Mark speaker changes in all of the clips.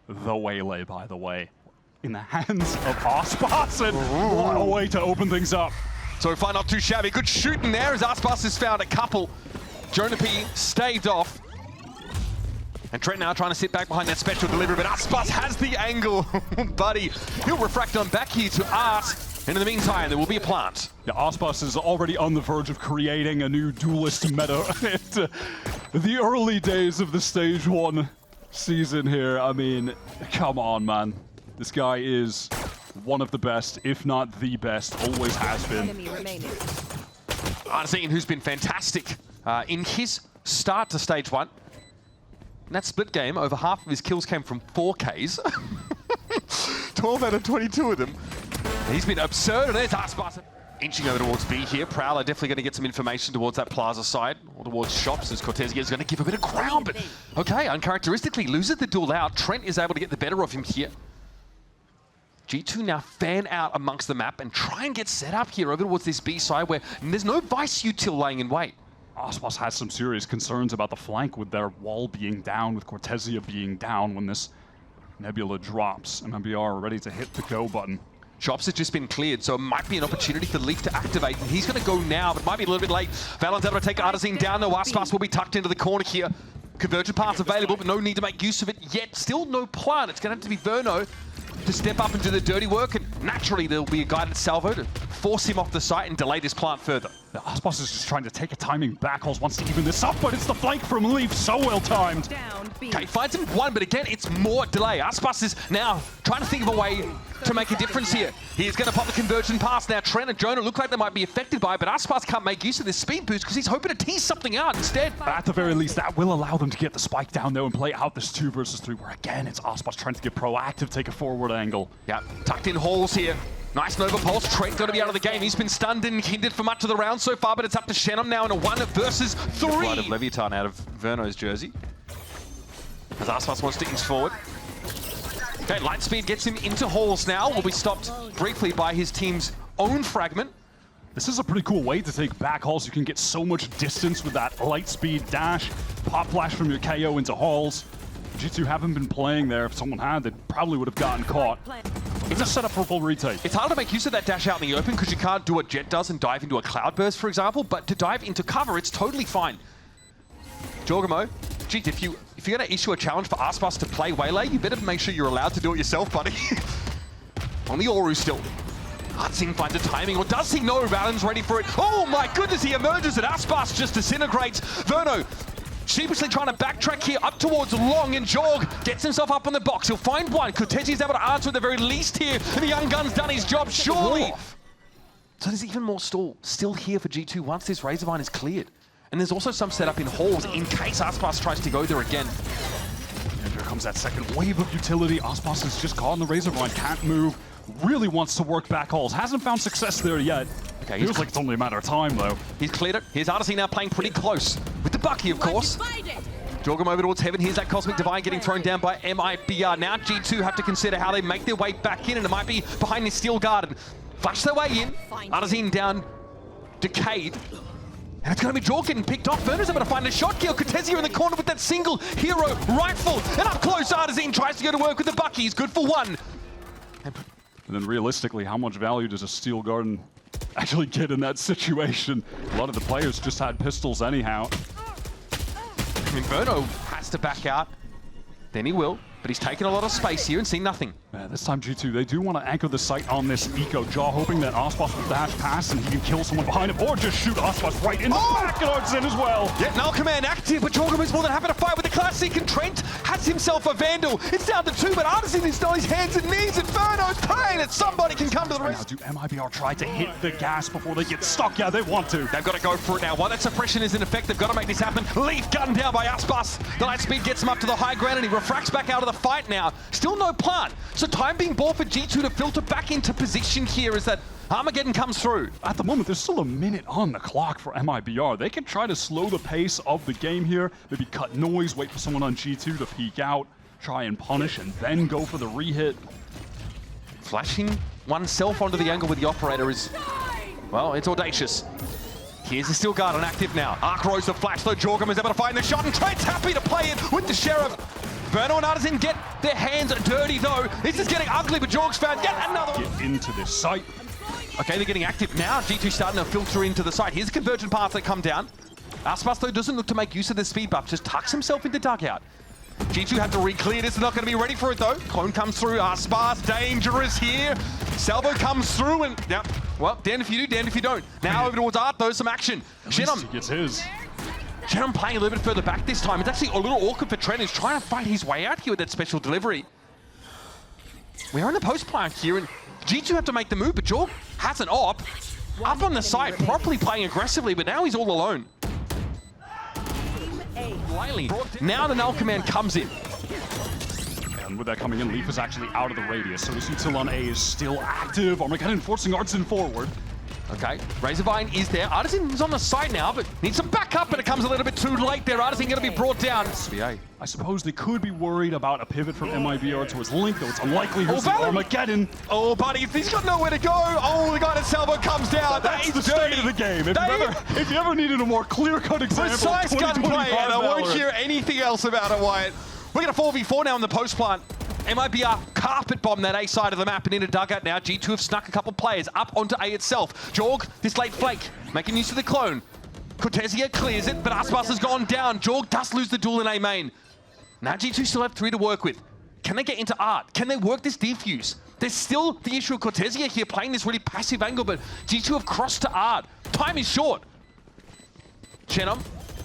Speaker 1: the waylay, by the way, in the hands of aspas, and what a way to open things up.
Speaker 2: So far, not too shabby. Good shooting there as aspas has found a couple. JonahP staved off. And Trent now trying to sit back behind that special delivery, but aspas has the angle, buddy. He'll refract on back here to Art. And in the meantime, there will be a plant.
Speaker 1: Yeah, aspas is already on the verge of creating a new duelist meta. The early days of the Stage 1 season here, I mean, come on, man. This guy is one of the best, if not the best, always has been.
Speaker 2: Artzin, who's been fantastic in his start to Stage 1. In that split game, over half of his kills came from 4Ks. 12 out of 22 of them. He's been absurd, and there's aspas. Inching over towards B here. Prowler definitely going to get some information towards that plaza side, or towards shops, as cortezia is going to give a bit of ground. But okay, uncharacteristically loses the duel out. Trent is able to get the better of him here. G2 now fan out amongst the map and try and get set up here over towards this B side where there's no Vice util laying in wait.
Speaker 1: aspas has some serious concerns about the flank with their wall being down, with cortezia being down when this nebula drops. MIBR ready to hit the go button.
Speaker 2: Shops has just been cleared, so it might be an opportunity for Leaf to activate, and he's going to go now, but might be a little bit late. Valyn's able to take artzin down, though. aspas will be tucked into the corner here. Convergent paths available, but no need to make use of it yet. Still no plan. It's going to have to be Verno to step up and do the dirty work, and naturally there'll be a guided salvo to force him off the site and delay this plant further.
Speaker 1: The aspas is just trying to take a timing backholes, wants to even this up, but it's the flank from Leaf, so well timed.
Speaker 2: Okay, finds him one, but again, it's more delay. aspas is now trying to think of a way to make a difference here. He's going to pop the conversion pass now. Trent and Jonah look like they might be affected by it, but aspas can't make use of this speed boost because he's hoping to tease something out instead.
Speaker 1: At the very least, that will allow them to get the spike down there and play out this 2 versus 3, where again, it's aspas trying to get proactive, take a forward angle.
Speaker 2: Yeah, tucked in halls here. Nice Nova Pulse. Trent got to be out of the game. He's been stunned and hindered for much of the round so far, but it's up to xenom now in a 1 versus 3. Blood of Leviathan out of Verno's jersey. As aspas wants to inch forward. Okay, Lightspeed gets him into halls now. Will be stopped briefly by his team's own fragment.
Speaker 1: This is a pretty cool way to take back halls. You can get so much distance with that Lightspeed dash, pop flash from your KO into halls. G2 haven't been playing there. If someone had, they probably would have gotten caught. It's a setup for full retake.
Speaker 2: It's hard to make use of that dash out in the open because you can't do what Jet does and dive into a cloudburst, for example, but to dive into cover, it's totally fine. jawgemo, gee, if you're going to issue a challenge for aspas to play waylay, you better make sure you're allowed to do it yourself, buddy. On the Oru still. artzin finds a timing, or does he know Valyn's ready for it? Oh my goodness, he emerges and aspas just disintegrates. Verno sheepishly trying to backtrack here up towards long, and Jorg gets himself up on the box. He'll find one. Cortezia's able to answer at the very least here, and the young gun's done his job, surely. So there's even more stall still here for G2 once this Razorvine is cleared. And there's also some setup in halls in case aspas tries to go there again.
Speaker 1: And here comes that second wave of utility. aspas is just caught in the Razorvine, can't move. Really wants to work back halls. Hasn't found success there yet. Okay, feels like it's only a matter of time, though.
Speaker 2: He's cleared it. Here's artzin now playing pretty close with the Bucky, of course. Jawgemo over towards heaven. Here's that Cosmic Divine getting thrown down by MIBR. Now G2 have to consider how they make their way back in, and it might be behind this Steel Garden. Flash their way in. artzin down, decayed. And it's going to be Jorg getting picked off. Verno's able to find a shot kill. Cortezia in the corner with that single hero rifle. And up close, artzin tries to go to work with the Bucky. He's good for 1.
Speaker 1: And then realistically, how much value does a Steel Garden actually get in that situation? A lot of the players just had pistols anyhow.
Speaker 2: I mean, Verno has to back out. Then he will. But he's taken a lot of space here and seen nothing.
Speaker 1: This time G2, they do want to anchor the sight on this Eco Jaw, hoping that aspas will dash past and he can kill someone behind him, or just shoot aspas right in the back and artzin as well.
Speaker 2: Yeah, null command active, but jawgemo is more than happy to fight with the Classic, and Trent has himself a Vandal. It's down to 2, but artzin is on his hands and knees, and Verno's praying that somebody can come to the rescue.
Speaker 1: Now, do MIBR try to hit the gas before they get stuck? Yeah, they want to.
Speaker 2: They've got to go for it now. While that suppression is in effect, they've got to make this happen. Leaf gunned down by aspas. The Lightspeed gets him up to the high ground, and he refracts back out of the fight now. Still no plant. So time being bought for G2 to filter back into position here as that Armageddon comes through.
Speaker 1: At the moment, there's still a minute on the clock for MIBR. They can try to slow the pace of the game here, maybe cut noise, wait for someone on G2 to peek out, try and punish, and then go for the re-hit.
Speaker 2: Flashing oneself onto the angle with the operator is, well, it's audacious. Here's the Steel Guard on active now. Arc Rose the flash, though jawgemo is able to find the shot, and Trent's happy to play it with the Sheriff. Verno and artzin get their hands dirty though. This is getting ugly, but Jorg's found yet another one.
Speaker 1: Get into this site.
Speaker 2: Okay, they're getting active now. G2 starting to filter into the site. Here's the convergent paths that come down. Aspas though doesn't look to make use of the speed buff, just tucks himself into dugout. G2 have to re-clear this, they're not going to be ready for it though. Clone comes through, Aspas dangerous here. Salvo comes through and, yeah, well, damned if you do, damned if you don't. Now over towards Art though, some action. xenom.
Speaker 1: He gets his.
Speaker 2: xenom playing a little bit further back this time. It's actually a little awkward for Trent, who's trying to fight his way out here with that special delivery. We are in the post plant here and G2 have to make the move, but Jorg has an op. Up on the side, properly playing aggressively, but now he's all alone. Now the null command comes in.
Speaker 1: And with that coming in, Leaf is actually out of the radius, so we see Till on A is still active. Armageddon forcing artzin forward.
Speaker 2: Okay, Razorvine is there. artzin is on the side now, but needs some backup, but it comes a little bit too late there. artzin going to be brought down. SVA.
Speaker 1: I suppose they could be worried about a pivot from MIBR towards Link, though it's unlikely. Here's the Armageddon.
Speaker 2: Oh, buddy, he's got nowhere to go. Oh, the guy at Salvo comes down.
Speaker 1: That's the state of the game. If you ever needed a more clear-cut example of
Speaker 2: precise gunplay, and I won't
Speaker 1: Valorant.
Speaker 2: hear anything else about it, Wyatt. We're going to 4v4 now in the post plant. MIBR carpet bomb that A side of the map and into dugout now. G2 have snuck a couple players up onto A itself. Jorg, this late flake, making use of the clone. Cortezia clears it, but Aspas has gone down. Jorg does lose the duel in A main. Now G2 still have 3 to work with. Can they get into Art? Can they work this defuse? There's still the issue of Cortezia here playing this really passive angle, but G2 have crossed to Art. Time is short. xenom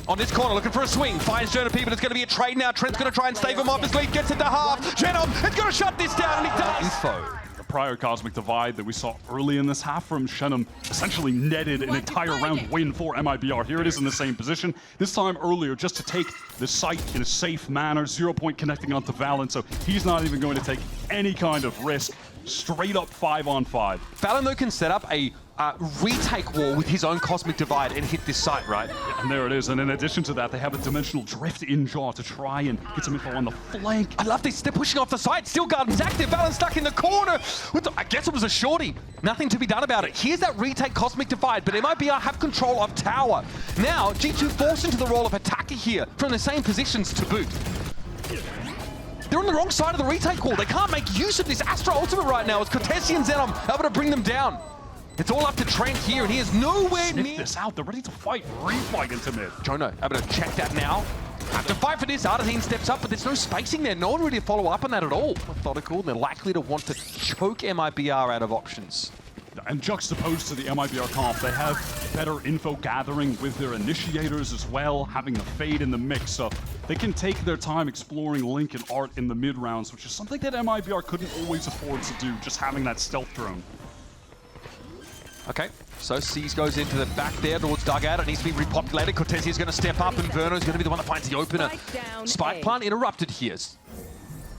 Speaker 2: on this corner, looking for a swing. Finds JonahP, but it's going to be a trade now. Trent's going to try and stave him off. His lead gets into half. xenom is going to shut this down, and he does. Info.
Speaker 1: The prior Cosmic Divide that we saw early in this half from xenom essentially netted an entire round win for MIBR. Here it is in the same position. This time earlier, just to take the site in a safe manner. 0 point connecting onto valyn, so he's not even going to take any kind of risk. Straight up 5-on-5.
Speaker 2: valyn, though, can set up a retake wall with his own Cosmic Divide and hit this site, right?
Speaker 1: Yeah, and there it is. And in addition to that, they have a Dimensional Drift in Jaw to try and get some info on the flank.
Speaker 2: I love this. They're pushing off the side. Steel Garden's active. valyn stuck in the corner. I guess it was a shorty. Nothing to be done about it. Here's that retake Cosmic Divide, but MIBR have control of tower. Now, G2 forced into the role of attacker here from the same positions to boot. They're on the wrong side of the retake wall. They can't make use of this Astra ultimate right now as cortezia and xenom able to bring them down. It's all up to Trent here, and he is nowhere near.
Speaker 1: this out. They're ready to fight. Refight into mid.
Speaker 2: Jonah able to check that now. Have to fight for this. artzin steps up, but there's no spacing there. No one really to follow up on that at all. Methodical. They're likely to want to choke MIBR out of options.
Speaker 1: And juxtaposed to the MIBR comp, they have better info gathering with their initiators as well, having the fade in the mix, so they can take their time exploring Link and Art in the mid rounds, which is something that MIBR couldn't always afford to do, just having that stealth drone.
Speaker 2: Okay, so Seas goes into the back there towards dugout. It needs to be repopulated. Cortezia is going to step up, and Verno is going to be the one that finds the opener. Spike plant interrupted here.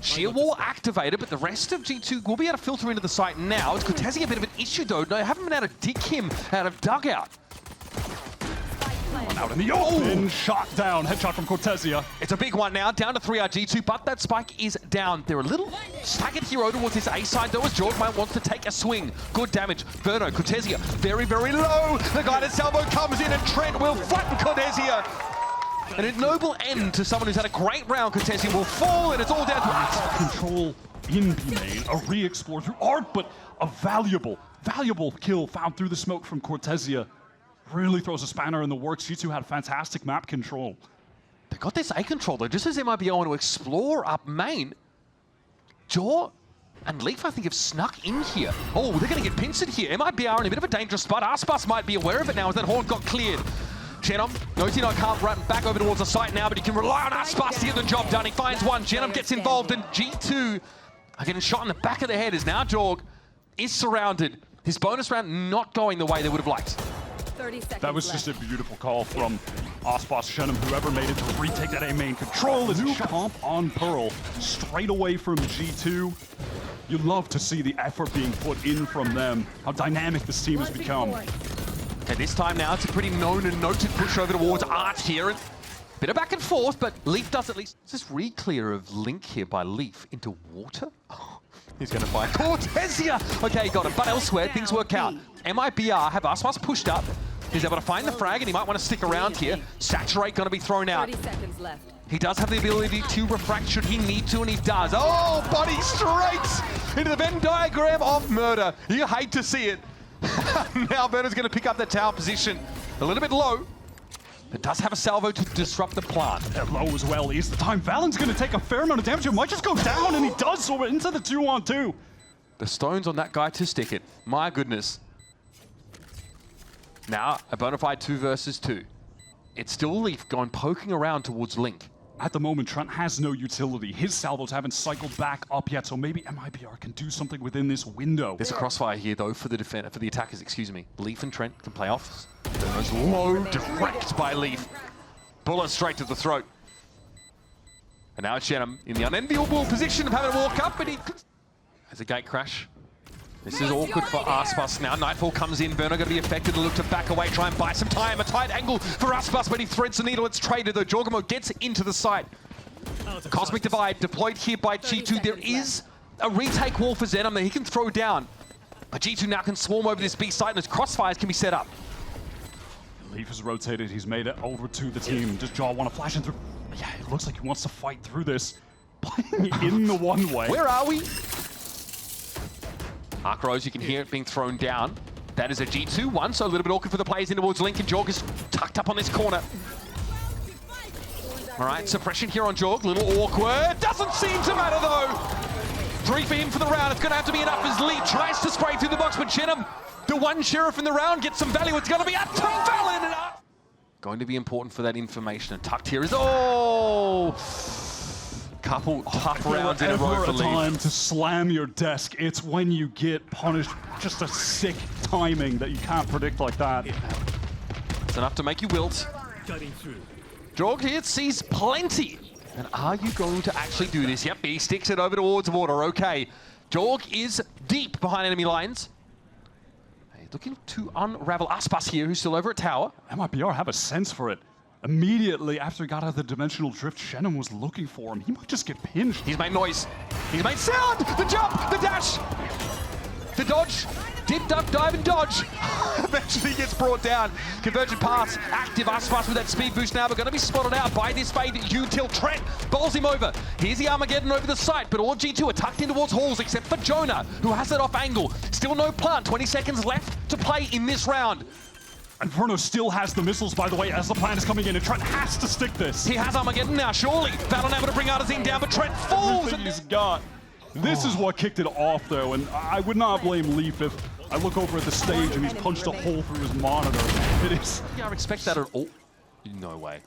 Speaker 2: Sheer wall activated, but the rest of G2 will be able to filter into the site now. It's Cortezia a bit of an issue, though. They haven't been able to dig him out of dugout.
Speaker 1: Out in the open, shot down, headshot from Cortezia.
Speaker 2: It's a big one now, down to 3R G2, but that spike is down. They're a little staggered here towards this A side, though, as Jorg might wants to take a swing. Good damage. Verno, Cortezia, very, very low. The guy at Salvo comes in, and Trent will flatten Cortezia. And a noble end to someone who's had a great round. Cortezia will fall, and it's all down to us.
Speaker 1: Control in B main, a re-explore through Art, but a valuable kill found through the smoke from Cortezia. Really throws a spanner in the works. G2 had fantastic map control.
Speaker 2: They got this A control, though, just as MIBR want to explore up main. Jaw and Leaf, I think, have snuck in here. Oh, they're going to get pincered here. MIBR in a bit of a dangerous spot. Aspas might be aware of it now as that horn got cleared. xenom knows he can't run back over towards the site now, but he can rely on Aspas to get the job done. He finds one. xenom gets involved, and G2 are getting shot in the back of the head as now Jorg is surrounded. His bonus round not going the way they would have liked.
Speaker 1: That was just a beautiful call from Aspas, xenom, whoever made it to retake that A main control. Is new comp on Pearl, straight away from G2. You love to see the effort being put in from them, how dynamic this team has become.
Speaker 2: Okay, this time now it's a pretty known and noted push over towards Art here. Bit of back and forth, but Leaf does at least. Is this re-clear of Link here by Leaf into water? Oh, he's going to find Cortezia! Okay, got it. But elsewhere, things work out. MIBR have Aspas pushed up. He's able to find the frag, and he might want to stick around here. Saturate going to be thrown out.
Speaker 3: 30 seconds left.
Speaker 2: He does have the ability to refract should he need to, and he does. Oh, body straight into the Venn diagram of murder. You hate to see it. Now Verno's going to pick up that tower position. A little bit low. It does have a salvo to disrupt the plant.
Speaker 1: They're low as well. Is the time. Valyn's going to take a fair amount of damage. It might just go down, and he does so into the 2-on-2.
Speaker 2: The stones on that guy to stick it. My goodness. Now, a bona fide 2 versus 2. It's still Leaf going poking around towards Link.
Speaker 1: At the moment, Trent has no utility. His salvos haven't cycled back up yet, so maybe MIBR can do something within this window.
Speaker 2: There's a crossfire here, though, for the defender, for the attackers, excuse me. Leaf and Trent can play off. There's low, direct by Leaf. Bullet straight to the throat. And now it's jawgemo in the unenviable position of having to walk up, but he... There's a gate crash. This is awkward for aspas now. Nightfall comes in. Verno going to be affected. Look to back away, try and buy some time. A tight angle for aspas, but he threads the needle. It's traded, though. jawgemo gets into the site. Cosmic Divide deployed here by G2. There is a retake wall for xenom that he can throw down. But G2 now can swarm over this B site, and his crossfires can be set up.
Speaker 1: Leaf has rotated. He's made it over to the team. Does Jaw want to flash in through? Yeah, it looks like he wants to fight through this. Playing in the one way.
Speaker 2: Where are we? Arc Rose, you can hear it being thrown down. That is a G2-1, so a little bit awkward for the players in towards Link, and Jorg is tucked up on this corner. All right, suppression here on Jorg, little awkward. Doesn't seem to matter, though. 3 for him for the round. It's going to have to be enough as Lee tries to spray through the box, but jawgemo, the one sheriff in the round, gets some value. It's going to be up to Valyn. And up. Going to be important for that information. And tucked here is, oh! Couple tough rounds in a row for Lee.
Speaker 1: Time to slam your desk. It's when you get punished. Just a sick timing that you can't predict like that.
Speaker 2: It's enough to make you wilt. Jorg here sees plenty. And are you going to actually do this? Yep, he sticks it over towards water. Okay. Jorg is deep behind enemy lines. He's looking to unravel aspas here, who's still over at tower.
Speaker 1: MIBR have a sense for it. Immediately after he got out of the dimensional drift, xenom was looking for him. He might just get pinched.
Speaker 2: He's made noise. He's made sound. The jump, the dash, the dodge, dip, duck, dive, and dodge. Eventually gets brought down. Convergent pass, active aspas with that speed boost now, but going to be spotted out by this fade util. Trent bowls him over. Here's the Armageddon over the site, but all G2 are tucked in towards halls except for Jonah, who has it off angle. Still no plant. 20 seconds left to play in this round.
Speaker 1: And Verno still has the missiles, by the way, as the plan is coming in, and Trent has to stick this.
Speaker 2: He has Armageddon now, surely. Valyn able to bring artzin down, but Trent falls.
Speaker 1: Everything he's got. This is what kicked it off, though, and I would not blame Leaf if I look over at the stage and he's punched a hole through his monitor. It is...
Speaker 2: Yeah, I expect that at all. No way.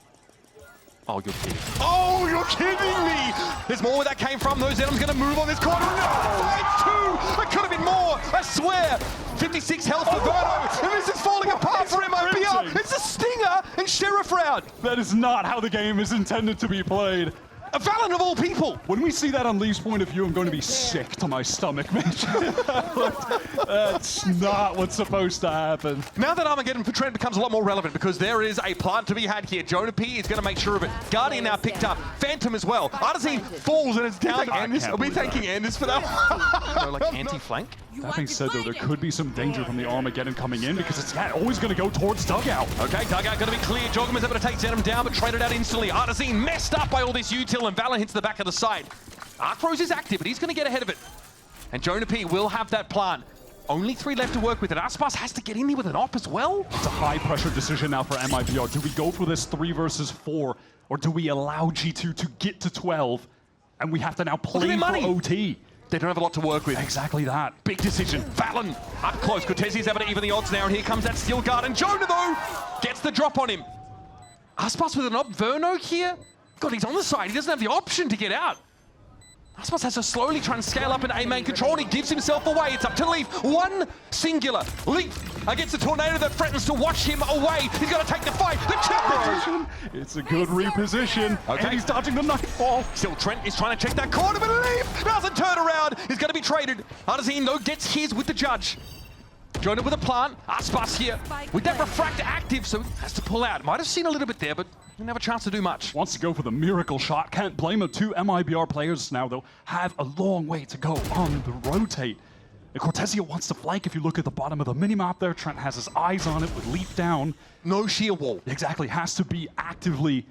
Speaker 2: Oh, you're kidding. Oh, you're kidding me! There's more where that came from, though. xenom's going to move on this corner. No! 5-2! It could have been more, I swear! 56 health for Verno, and this is falling apart for MIBR. It's a stinger and sheriff round.
Speaker 1: That is not how the game is intended to be played.
Speaker 2: A Valyn of all people.
Speaker 1: When we see that on Leaf's point of view, I'm going to be sick to my stomach, Mitch. That's not what's supposed to happen.
Speaker 2: Now that Armageddon for Trent becomes a lot more relevant because there is a plant to be had here. JonahP is going to make sure of it. Guardian now picked up. Phantom as well. artzin falls and it's down to Anders. Are we thanking Anders for that one? No, like anti-flank?
Speaker 1: That being said, though, there could be some danger from the Armageddon coming in because it's always going to go towards dugout.
Speaker 2: Okay, dugout going to be clear. jawgemo is able to take xenom down, but traded out instantly. artzin messed up by all this util, and Valyn hits the back of the side. Arc Rose is active, but he's going to get ahead of it. And JonahP will have that plant. Only 3 left to work with, and aspas has to get in there with an op as well.
Speaker 1: It's a high-pressure decision now for MIBR. Do we go for this 3 versus 4, or do we allow G2 to get to 12, and we have to now play for OT?
Speaker 2: They don't have a lot to work with.
Speaker 1: Exactly that.
Speaker 2: Big decision. Valyn up close. cortezia's able to even the odds now, and here comes that steel guard. And Jonah, though, gets the drop on him. aspas with an op. Verno here? God, he's on the side. He doesn't have the option to get out. aspas has to slowly try and scale up into A-main control, and he gives himself away. It's up to Leaf. One singular Leaf against the tornado that threatens to wash him away. He's got to take the fight. The champion!
Speaker 1: It's a good reposition.
Speaker 2: Okay.
Speaker 1: And he's dodging the nightfall.
Speaker 2: Still, Trent is trying to check that corner, but Leaf doesn't turn around. He's going to be traded. artzin, though, gets his with the judge. Jonah with a plant. aspas here with that refract active, so he has to pull out. Might have seen a little bit there, but didn't have a chance to do much.
Speaker 1: Wants to go for the miracle shot. Can't blame him. 2 MIBR players now, though, have a long way to go on the rotate. And cortezia wants to flank. If you look at the bottom of the minimap there, Trent has his eyes on it with Leaf down.
Speaker 2: No sheer wall.
Speaker 1: Exactly. Has to be actively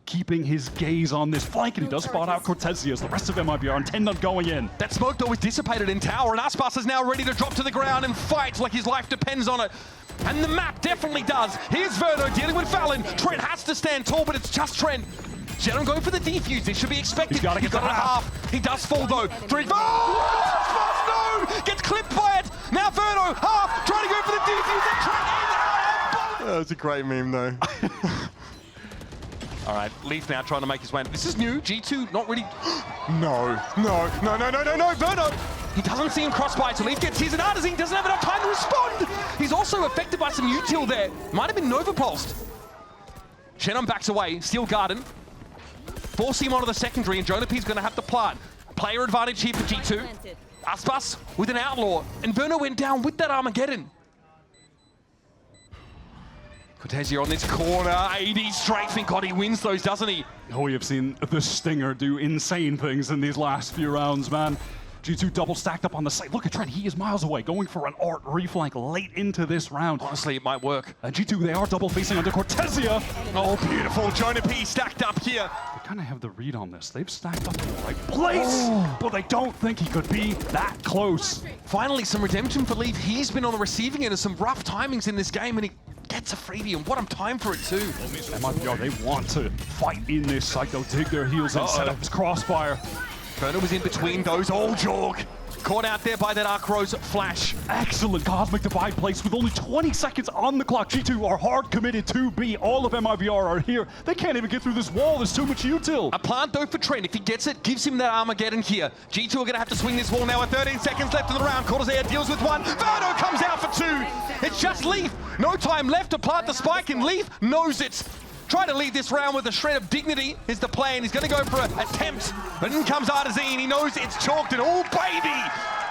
Speaker 1: keeping his gaze on this flank, and he does spot out cortezia as the rest of MIBR intend on going in.
Speaker 2: That smoke, though, is dissipated in tower, and Aspas is now ready to drop to the ground and fight like his life depends on it. And the map definitely does. Here's Verno dealing with Valyn. Trent has to stand tall, but it's just Trent. xenom going for the defuse. This should be expected.
Speaker 1: He's got to get to half.
Speaker 2: He does fall, though. Oh! No! Gets clipped by it. Now Verno, half, trying to go for the defuse. And Trent is out.
Speaker 3: That was a great meme, though.
Speaker 2: All right, Leaf now trying to make his way. This is new. G2 not really.
Speaker 3: No.
Speaker 2: Verno! He doesn't see him cross by, so Leaf gets his, and artzin doesn't have enough time to respond. He's also affected by some util there. Might have been Nova pulsed. xenom backs away, Steel Garden. Force him onto the secondary, and JonahP's going to have to plant. Player advantage here for G2. Aspas with an outlaw, and Verno went down with that Armageddon. Cortezia on this corner, 80 straight. Thank God he wins those, doesn't he?
Speaker 1: Oh, we have seen the Stinger do insane things in these last few rounds, man. G2 double stacked up on the site. Look at Trent, he is miles away, going for an art reflank late into this round.
Speaker 2: Honestly, it might work.
Speaker 1: And G2, they are double facing under cortezia.
Speaker 2: Oh, beautiful. JonahP stacked up here.
Speaker 1: They kind of have the read on this. They've stacked up in the right place, but they don't think he could be that close.
Speaker 2: Finally, some redemption for Leaf. He's been on the receiving end of some rough timings in this game, and he gets a freebie, and what a time for it too.
Speaker 1: MIBR, they want to fight in this site, they'll dig their heels and set up his crossfire.
Speaker 2: Verno was in between those. Oh, Jorg. Caught out there by that Arc Rose flash.
Speaker 1: Excellent Cosmic Divide place with only 20 seconds on the clock. G2 are hard committed to B. All of MIBR are here. They can't even get through this wall. There's too much util.
Speaker 2: A plant though for Trent. If he gets it, gives him that Armageddon here. G2 are going to have to swing this wall now with 13 seconds left in the round. cortezia deals with one. Verno comes out for two. It's just Leaf. No time left to plant the spike, and Leaf knows it. Try to lead this round with a shred of dignity is the plan. He's going to go for an attempt. But in comes artzin. He knows it's chalked, and oh, baby!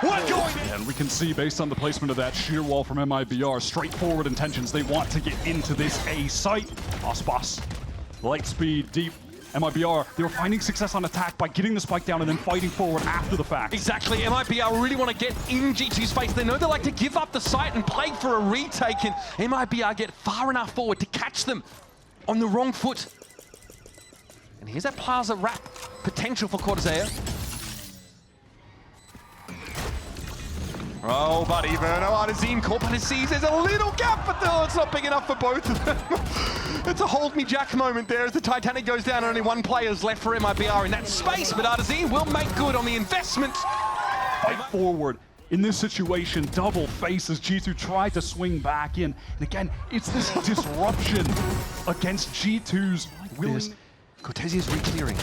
Speaker 2: What going in?
Speaker 1: And we can see, based on the placement of that sheer wall from MIBR, straightforward intentions. They want to get into this A site. Aspas, light speed, deep. MIBR, they were finding success on attack by getting the spike down and then fighting forward after the fact.
Speaker 2: Exactly. MIBR really want to get in G2 space. They know they like to give up the site and play for a retake, and MIBR get far enough forward to catch them on the wrong foot. And here's that plaza wrap potential for cortezia. Oh, buddy, Verno, artzin caught by the seas. There's a little gap, but no, it's not big enough for both of them. It's a hold me jack moment there as the Titanic goes down and only one player's left for MIBR in that space, but artzin will make good on the investment.
Speaker 1: Fight forward. In this situation, double face as G2 tried to swing back in. And again, it's this disruption against G2's willing.
Speaker 2: Cortezia's re-clearing.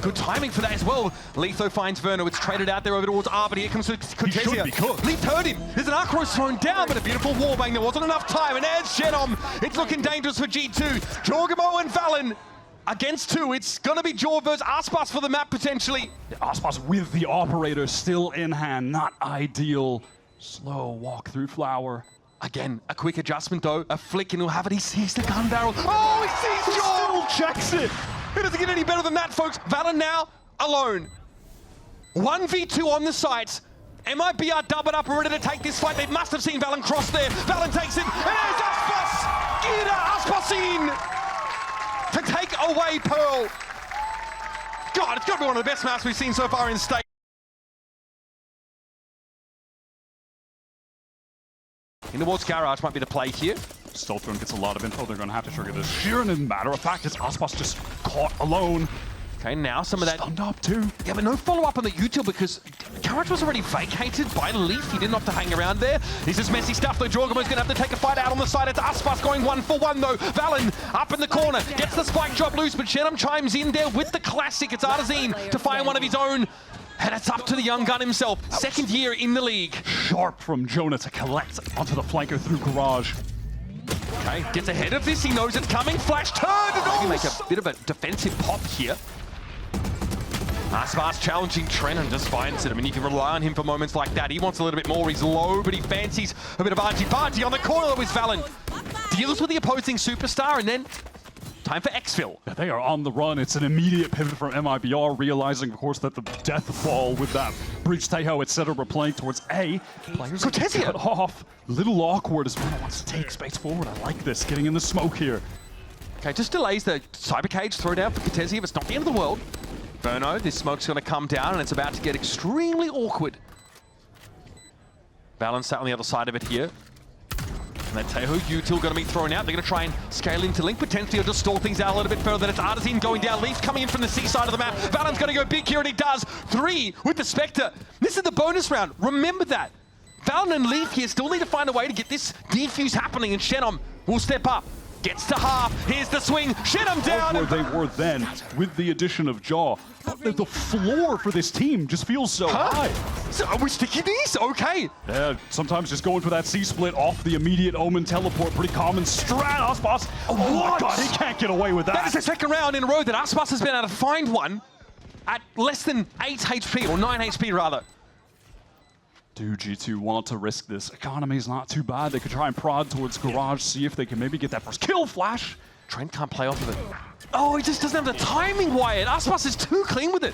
Speaker 2: Good timing for that as well. Letho finds Verno. It's traded out there over towards R, but here comes cortezia. Leaf heard him. There's an Arc Rose thrown down, but a beautiful wallbang. There wasn't enough time, and there's xenom. It's looking dangerous for G2. jawgemo and Valyn against two. It's going to be Jaw versus Aspas for the map, potentially.
Speaker 1: Aspas with the operator still in hand. Not ideal. Slow walk through flower.
Speaker 2: Again, a quick adjustment, though. A flick, and he'll have it. He sees the gun barrel. Oh, he sees Jaw!
Speaker 1: Still checks it.
Speaker 2: It doesn't get any better than that, folks. Valyn now alone. 1v2 on the site. MIBR doubled up and ready to take this fight. They must have seen Valyn cross there. Valyn takes it, and there's Aspas! Get Aspas in! To take away Pearl. God, it's got to be one of the best maps we've seen so far in state. In the Waltz Garage might be the play here.
Speaker 1: Steltron gets a lot of info. They're going to have to trigger this. Sheer and as a matter of fact, it's Aspas just caught alone.
Speaker 2: Okay, now some of that...
Speaker 1: Stunned up too.
Speaker 2: Yeah, but no follow-up on the util because Garage was already vacated by Leaf. He didn't have to hang around there. This is messy stuff, though. jawgemo's going to have to take a fight out on the side. It's Aspas going 1-for-1, though. Valyn up in the corner. Gets the spike drop loose, but xenom chimes in there with the classic. It's artzin to find one of his own. And it's up to the young gun himself. Second year in the league.
Speaker 1: Sharp from Jonah to collect onto the flanker through Garage.
Speaker 2: Okay, gets ahead of this. He knows it's coming. Flash turn. Maybe make a bit of a defensive pop here. Aspas challenging Trent and just finds it. I mean, you can rely on him for moments like that. He wants a little bit more. He's low, but he fancies a bit of argy-bargy on the corner with Valyn. Deals with the opposing superstar, and then time for exfil.
Speaker 1: Yeah, they are on the run. It's an immediate pivot from MIBR, realizing, of course, that the death ball with that Bridge Tejo, etc. were playing towards A. Players
Speaker 2: cortezia
Speaker 1: cut off. Little awkward as Verno wants to take space forward. I like this, getting in the smoke here.
Speaker 2: Okay, just delays the cyber cage throwdown for cortezia, but it's not the end of the world. Verno, this smoke's going to come down, and it's about to get extremely awkward. valyn sat on the other side of it here. And then Tehu, util going to be thrown out. They're going to try and scale into Link, potentially, or just stall things out a little bit further. Then it's artzin going down. Leaf coming in from the C side of the map. valyn's going to go big here, and he does. 3 with the Spectre. This is the bonus round. Remember that. valyn and Leaf here still need to find a way to get this defuse happening, and xenom will step up. Gets to half. Here's the swing. xenom down.
Speaker 1: Where they were then, with the addition of Jaw, the floor for this team just feels so high.
Speaker 2: So are we sticking these? Okay.
Speaker 1: Yeah, sometimes just going for that C-split off the immediate Omen teleport. Pretty common strat, aspas. Oh my god, he can't get away with that.
Speaker 2: That is the second round in a row that aspas has been able to find one at less than 8 HP, or 9 HP rather.
Speaker 1: Do G2 want to risk this? Economy's not too bad. They could try and prod towards Garage, see if they can maybe get that first kill flash.
Speaker 2: Trent can't play off of it. Oh, he just doesn't have the timing, Wyatt. aspas is too clean with it.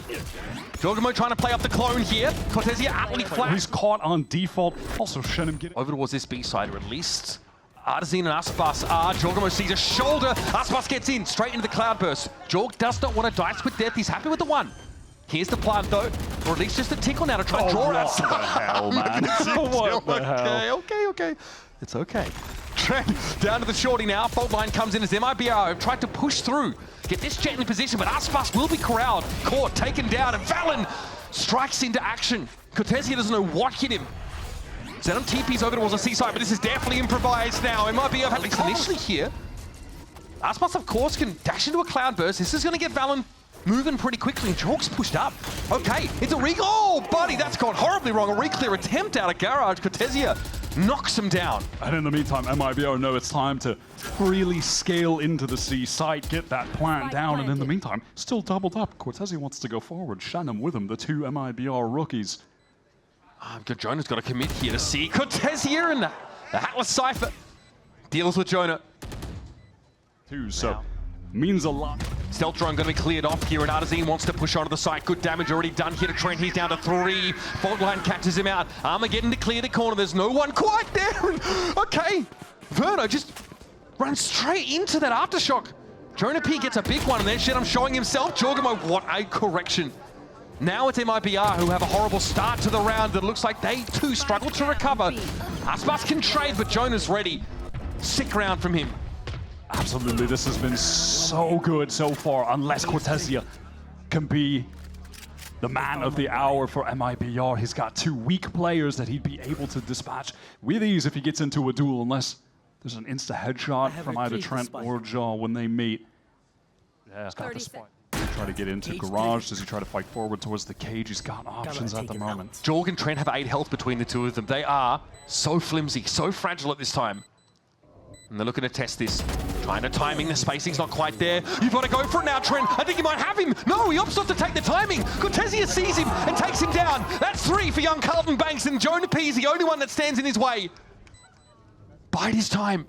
Speaker 2: jawgemo trying to play up the clone here. cortezia aptly flash.
Speaker 1: He's caught on default. Also, xenom getting
Speaker 2: over towards this B side, or at least artzin and aspas are. jawgemo sees a shoulder. aspas gets in, straight into the cloudburst. Jorg does not want to dice with death. He's happy with the 1. Here's the plant though, or at least just a tickle now to try and draw it.
Speaker 1: What the hell, man? What the hell?
Speaker 2: Okay. It's okay. Trent down to the shorty now. Fault line comes in as MIBR have tried to push through. Get this jet in position, but aspas will be corralled. Caught, taken down, and valyn strikes into action. cortezia doesn't know what hit him. xenom TP's over towards the seaside, but this is definitely improvised now. MIBR, at least initially here. aspas, of course, can dash into a cloudburst. This is going to get valyn moving pretty quickly, and Jorg's pushed up. Okay, it's a oh, buddy, that's gone horribly wrong. A re-clear attempt out of Garage. cortezia knocks him down.
Speaker 1: And in the meantime, MIBR know it's time to really scale into the C site, get that plant down, and in the meantime, still doubled up. cortezia wants to go forward. xenom with him, the 2 MIBR rookies.
Speaker 2: Jonah's got to commit here to see cortezia, and the Atlas Cypher deals with Jonah.
Speaker 1: 2, so means a lot.
Speaker 2: Stealth drone going to be cleared off here, and artzin wants to push onto the site. Good damage already done here to Trent. He's down to 3. Fault line catches him out. Armageddon to clear the corner. There's no one quite there. Okay. Verno just runs straight into that aftershock. JonahP gets a big one, and then xenom showing himself. jawgemo, what a correction. Now it's MIBR who have a horrible start to the round that looks like they too struggle to recover. aspas can trade, but Jonah's ready. Sick round from him.
Speaker 1: Absolutely, this has been so good so far, unless cortezia can be the man of the hour for MIBR. He's got 2 weak players that he'd be able to dispatch with ease if he gets into a duel, unless there's an insta-headshot from either Trent or Jaw when they meet. Yeah, he's got the spot. Try to get into Garage. Does he try to fight forward towards the cage? He's got options at the moment.
Speaker 2: Jorg and Trent have 8 health between the 2 of them. They are so flimsy, so fragile at this time. And they're looking to test this. Trying to timing, the spacing's not quite there. You've got to go for it now, Trent. I think you might have him. No, he opts not to take the timing. cortezia sees him and takes him down. That's 3 for young Carlton Banks, and JonahP is the only one that stands in his way. Bide his time.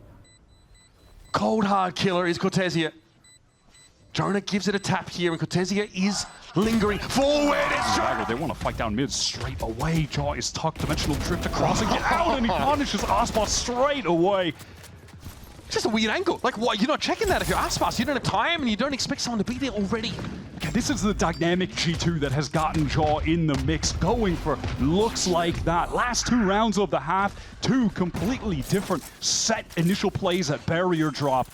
Speaker 2: Cold hard killer is cortezia. Jonah gives it a tap here, and cortezia is lingering forward. It's Jonah.
Speaker 1: They want to fight down mid straight away. Jaw is tucked, dimensional drift across and get out, and he punishes aspas straight away.
Speaker 2: Just a weird angle. Like, why? You're not checking that if you're aspas. You don't have time, and you don't expect someone to be there already.
Speaker 1: Okay, this is the dynamic G2 that has gotten Jaw in the mix, going for looks like that. Last 2 rounds of the half, 2 completely different set initial plays at barrier drop.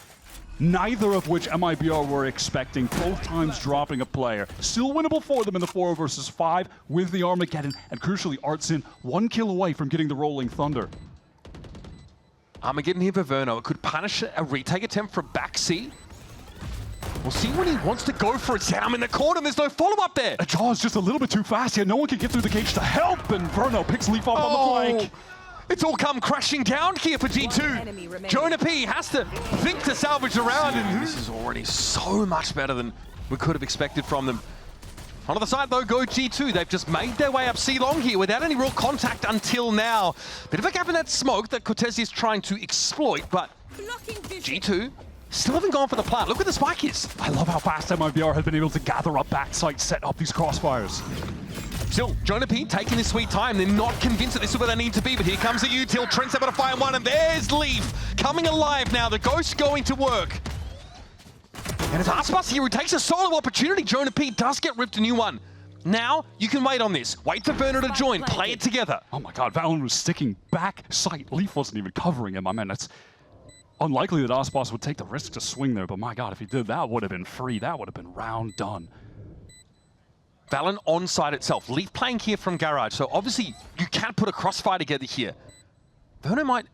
Speaker 1: Neither of which MIBR were expecting, both times dropping a player. Still winnable for them in the 4 versus 5 with the Armageddon, and crucially, artzin 1 kill away from getting the Rolling Thunder.
Speaker 2: Armageddon here for Verno. It could punish a retake attempt from back C. We'll see when he wants to go for it. xenom in the corner. There's no follow-up there.
Speaker 1: Jaw is just a little bit too fast here. No one can get through the cage to help, and Verno picks Leaf up on the flank.
Speaker 2: It's all come crashing down here for G2. JonahP has to think to salvage the round, and this is already so much better than we could have expected from them. On the other side, though, go G2. They've just made their way up C-long here without any real contact until now. Bit of a gap in that smoke that cortezia is trying to exploit, but G2 still haven't gone for the plant. Look where the spike is.
Speaker 1: I love how fast MIBR have been able to gather up backside, set up these crossfires.
Speaker 2: Still, JonahP taking his sweet time. They're not convinced that this is where they need to be, but here comes the util. Trent's able to find one, and there's Leaf coming alive now. The ghost going to work. And it's aspas here who takes a solo opportunity. JonahP does get ripped a new one. Now, you can wait on this. Wait for Verno to join. Play it together.
Speaker 1: Oh my god, valyn was sticking back sight. Leaf wasn't even covering him. I mean, it's unlikely that aspas would take the risk to swing there, but my god, if he did, that would have been free. That would have been round done.
Speaker 2: valyn on side itself. Leaf playing here from Garage, so obviously you can't put a crossfire together here. Verno might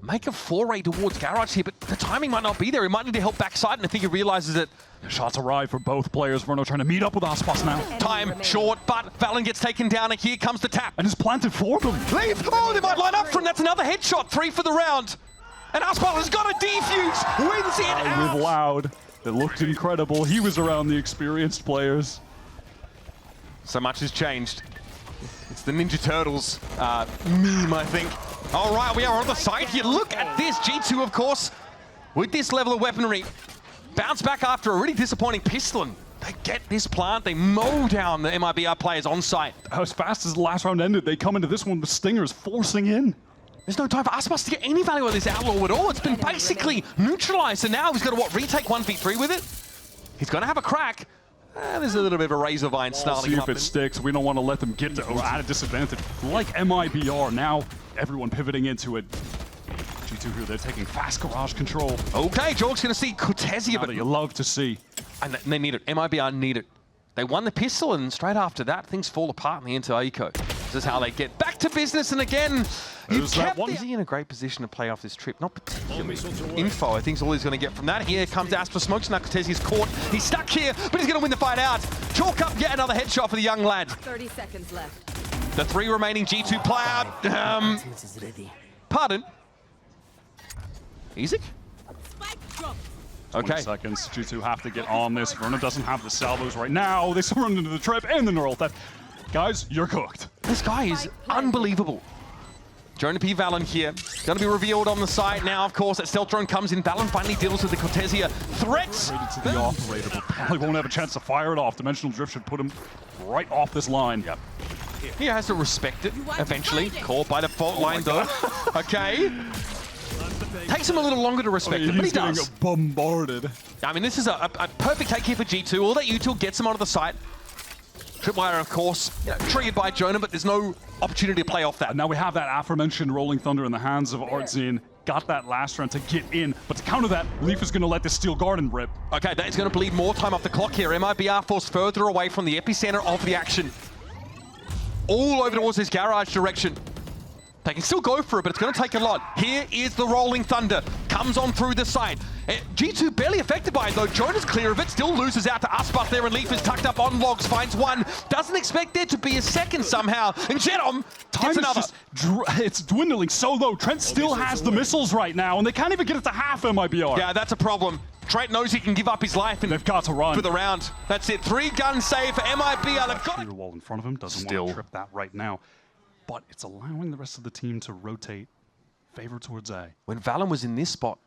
Speaker 2: make a foray towards Garage here, but the timing might not be there. He might need to help backside, and I think he realizes that
Speaker 1: Shots arrive for both players. Verno trying to meet up with aspas now.
Speaker 2: time short, but valyn gets taken down, and here comes the tap.
Speaker 1: And is planted for them.
Speaker 2: Leaf! Oh, they might line up for him. That's another headshot. 3 for the round. And aspas has got a defuse. Wins it out.
Speaker 1: With Loud. It looked incredible. He was around the experienced players.
Speaker 2: So much has changed. It's the Ninja Turtles meme, I think. All right, we are on the side here. Look at this. G2, of course, with this level of weaponry, bounce back after a really disappointing pistol. And they get this plant. They mow down the MIBR players on site.
Speaker 1: As fast as the last round ended, they come into this one with stingers forcing in.
Speaker 2: There's no time for aspas to get any value on this outlaw at all. It's been basically neutralized. So now he's got to, retake 1v3 with it? He's going to have a crack. There's a little bit of a razor vine snarling
Speaker 1: See
Speaker 2: up.
Speaker 1: if it sticks. We don't want to let them get to or at a disadvantage. Like MIBR, now everyone pivoting into it. G2 here, they're taking fast garage control.
Speaker 2: Okay, Jorg's going to see cortezia, but
Speaker 1: That you love to see.
Speaker 2: and they need it. MIBR need it. They won the pistol, and straight after that, things fall apart in the inter-eco. This is how they get back to business, and again, you
Speaker 1: There's that
Speaker 2: kept
Speaker 1: one.
Speaker 2: Is he in a great position to play off this trip? Not particularly. Info, I think, is all he's going to get from that. Here comes aspas, smokes, now Cortezia's caught. He's stuck here, but he's going to win the fight out. Chalk up yet another headshot for the young lad.
Speaker 4: 30 seconds left.
Speaker 2: The 3 remaining G2 player. Pardon? Isaac? Okay.
Speaker 1: 20 seconds. G2 have to get on this. Verno doesn't have the salvos right now. They surrender into the trip and the neural theft. Guys, you're cooked.
Speaker 2: This guy is unbelievable. JonahP valyn here. Going to be revealed on the side now, of course. That stealth drone comes in. valyn finally deals with the cortezia. Threats!
Speaker 1: To the operator, but probably won't have a chance to fire it off. Dimensional drift should put him right off this line. Yep.
Speaker 2: He has to respect it, eventually. Caught by the fault line, though. Okay. Takes him a little longer to respect it, but he
Speaker 1: He's getting
Speaker 2: does.
Speaker 1: bombarded.
Speaker 2: I mean, this is a perfect take here for G2. All that util gets him onto the site. Tripwire, of course, triggered by Jonah, but there's no opportunity to play off that.
Speaker 1: And now we have that aforementioned Rolling Thunder in the hands of artzin. Got that last round to get in, but to counter that, Leaf is going to let this Steel Garden rip.
Speaker 2: Okay, that is going to bleed more time off the clock here. MIBR forced further away from the epicenter of the action. All over towards his garage direction. They can still go for it, but it's going to take a lot. Here is the Rolling Thunder. Comes on through the side. G2 barely affected by it, though. Jonah's clear of it. Still loses out to aspas there, and Leaf is tucked up on logs. Finds one. Doesn't expect there to be a second somehow. And xenom gets another.
Speaker 1: It's dwindling so low. Trent still has the missiles right now, and they can't even get it to half MIBR.
Speaker 2: Yeah, that's a problem. Trent knows he can give up his life and
Speaker 1: They've got to run.
Speaker 2: for the round. That's it. 3 gun save for MIBR. They've got
Speaker 1: Clear wall in front of him. Doesn't
Speaker 2: Still.
Speaker 1: want to trip that right now. But it's allowing the rest of the team to rotate favor towards A.
Speaker 2: When valyn was in this spot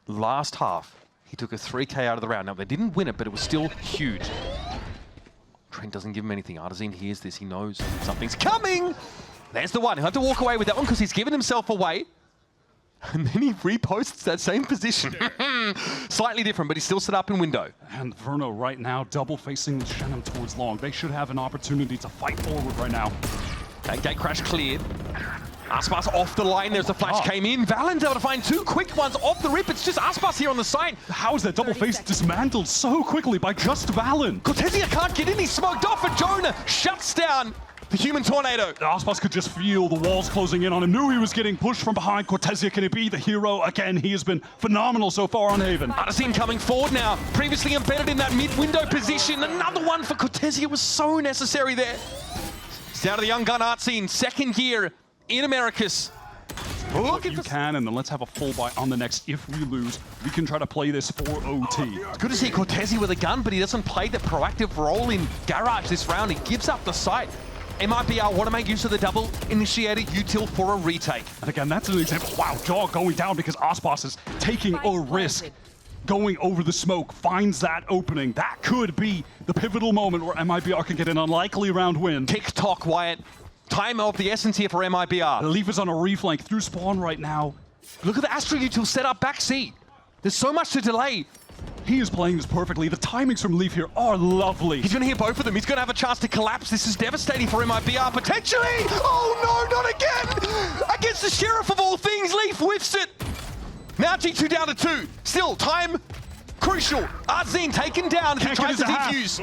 Speaker 2: last half, he took a 3K out of the round. Now, they didn't win it, but it was still huge. Trent doesn't give him anything. artzin hears this. He knows something's coming. There's the one. He'll have to walk away with that one because he's given himself away. And then he reposts that same position. Slightly different, but he's still set up in window.
Speaker 1: And Verno right now double facing xenom towards long. They should have an opportunity to fight forward right now.
Speaker 2: That gate crash cleared. aspas off the line. There's the flash came in. valyn's able to find 2 quick ones off the rip. It's just aspas here on the side.
Speaker 1: How is that double face dismantled so quickly by just valyn?
Speaker 2: Cortezia can't get in. He's smoked off, and Jonah shuts down the human tornado.
Speaker 1: aspas could just feel the walls closing in on him. Knew he was getting pushed from behind. Cortezia, can he be the hero again? He has been phenomenal so far on Haven.
Speaker 2: artzin coming forward now. Previously embedded in that mid-window position. Another one for Cortezia was so necessary there. It's down to the young gun artzin, second year in Americas.
Speaker 1: Look if you can, and then let's have a full buy on the next. If we lose, we can try to play this for OT.
Speaker 2: It's good to see Cortezia with a gun, but he doesn't play the proactive role in garage this round. He gives up the site. MIBR want to make use of the double initiated util for a retake.
Speaker 1: And again, that's an example. Wow, Jaw going down because aspas is taking a risk. Going over the smoke, finds that opening. That could be the pivotal moment where MIBR can get an unlikely round win.
Speaker 2: Tick-tock, Wyatt. Time of the essence here for MIBR.
Speaker 1: Leaf is on a reflank through spawn right now.
Speaker 2: Look at the Astra util set up back C. There's so much to delay.
Speaker 1: He is playing this perfectly. The timings from Leaf here are lovely.
Speaker 2: He's going to hit both of them. He's going to have a chance to collapse. This is devastating for MIBR, potentially! Oh no, not again! Against the Sheriff of all things, Leaf whiffs it! Now G2 down to 2. Still, time crucial. Artzin taken down as he tries to defuse.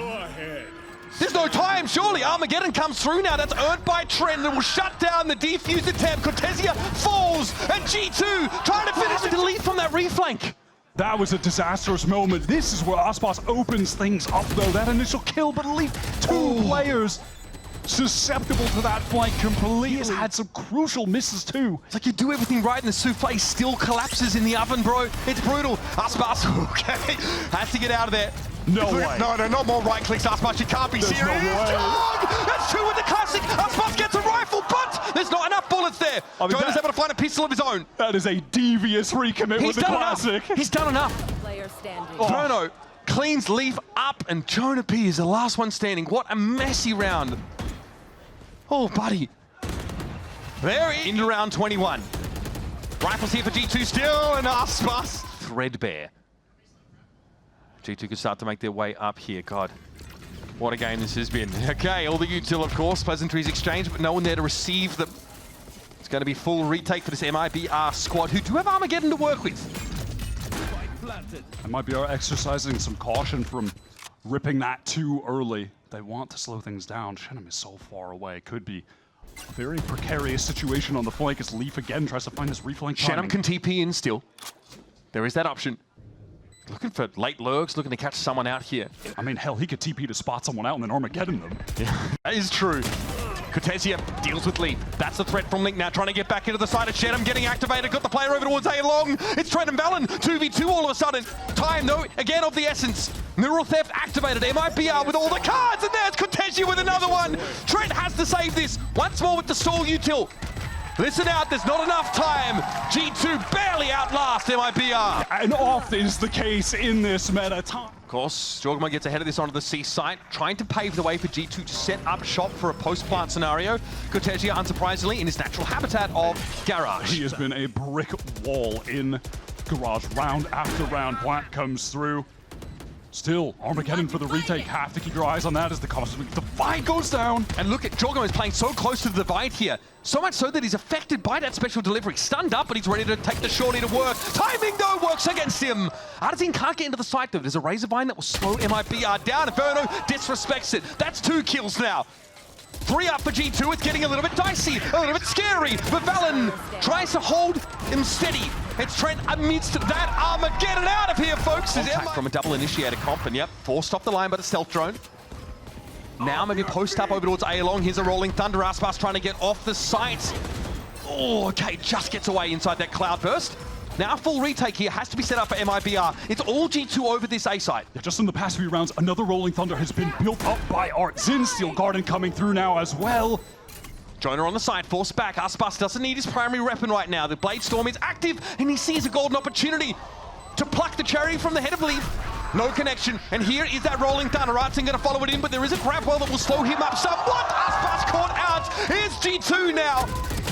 Speaker 2: There's no time, surely. Armageddon comes through now. That's earned by Trent that will shut down the defuse attempt. Cortezia falls, and G2 trying to finish the delete from that reflank.
Speaker 1: That was a disastrous moment. This is where Aspas opens things up, though. That initial kill, but Leaf, two players susceptible to that flank completely. He has had some crucial misses, too.
Speaker 2: It's like you do everything right, and the souffle still collapses in the oven, bro. It's brutal. Aspas, okay, has to get out of there.
Speaker 1: No way.
Speaker 2: No, not more right clicks, Aspas. You can't be serious.
Speaker 1: No way.
Speaker 2: That's two with the classic. Aspas gets a rifle, but there's not enough bullets there.
Speaker 1: I mean,
Speaker 2: Jonah's able to find a pistol of his own.
Speaker 1: That is a devious recommit with the classic.
Speaker 2: He's done enough.
Speaker 4: Player standing.
Speaker 2: Verno cleans Leaf up, and JonahP is the last one standing. What a messy round. Oh, buddy. They're into round 21. Rifles here for G2 still, and Aspas threadbare. G2 can start to make their way up here. God, what a game this has been. Okay, all the util, of course. Pleasantries exchanged, but no one there to receive them. It's going to be full retake for this MIBR squad, who do have Armageddon to work with.
Speaker 1: MIBR exercising some caution from ripping that too early. They want to slow things down. xenom is so far away. Could be a very precarious situation on the flank as Leaf again tries to find his reflank.
Speaker 2: xenom can TP in still. There is that option. Looking for late lurks, looking to catch someone out here.
Speaker 1: I mean, hell, he could TP to spot someone out and then Armageddon them.
Speaker 2: Yeah, that is true. Cortezia deals with Leaf. That's the threat from Link now, trying to get back into the side of xenom, getting activated, got the player over towards A-Long. It's Trent and valyn, 2v2 all of a sudden. Time, though, again of the essence. Neural Theft activated, MIBR with all the cards, and there's Cortezia with another one. Trent has to save this, once more with the stall util. Listen out, there's not enough time. G2 barely outlast MIBR.
Speaker 1: And oft is the case in this meta time.
Speaker 2: Of course, jawgemo gets ahead of this onto the C site, trying to pave the way for G2 to set up shop for a post-plant scenario. Cortezia, unsurprisingly, in his natural habitat of Garage.
Speaker 1: He has been a brick wall in Garage round after round. Plant comes through. Still, Armageddon for the retake. Have to keep your eyes on that as the Cosmic Divide goes down.
Speaker 2: And look at jawgemo is playing so close to the Divide here. So much so that he's affected by that special delivery. Stunned up, but he's ready to take the shorty to work. Timing, though, works against him. Artzin can't get into the site, though. There's a Razor Vine that will slow MIBR down. And Verno disrespects it. That's 2 kills now. 3 up for G2. It's getting a little bit dicey, a little bit scary. But valyn tries to hold him steady. It's Trent amidst that Armageddon out of here, folks. Contact from a double initiator comp, and yep, forced off the line by the stealth drone. Now maybe post up over towards A-Long. Here's a rolling thunder. Aspas trying to get off the site. Oh, okay, just gets away inside that cloud burst. Now a full retake here has to be set up for MIBR. It's all G2 over this A site.
Speaker 1: Yeah, just in the past few rounds, another rolling thunder has been built up by artzin. Steel Garden coming through now as well.
Speaker 2: Jonah on the side, forced back. Aspas doesn't need his primary weapon right now. The Blade Storm is active, and he sees a golden opportunity to pluck the cherry from the head of Leaf. No connection, and here is that rolling thunder. Artzin going to follow it in, but there is a grab well that will slow him up somewhat. Aspas caught out. Here's G2 now.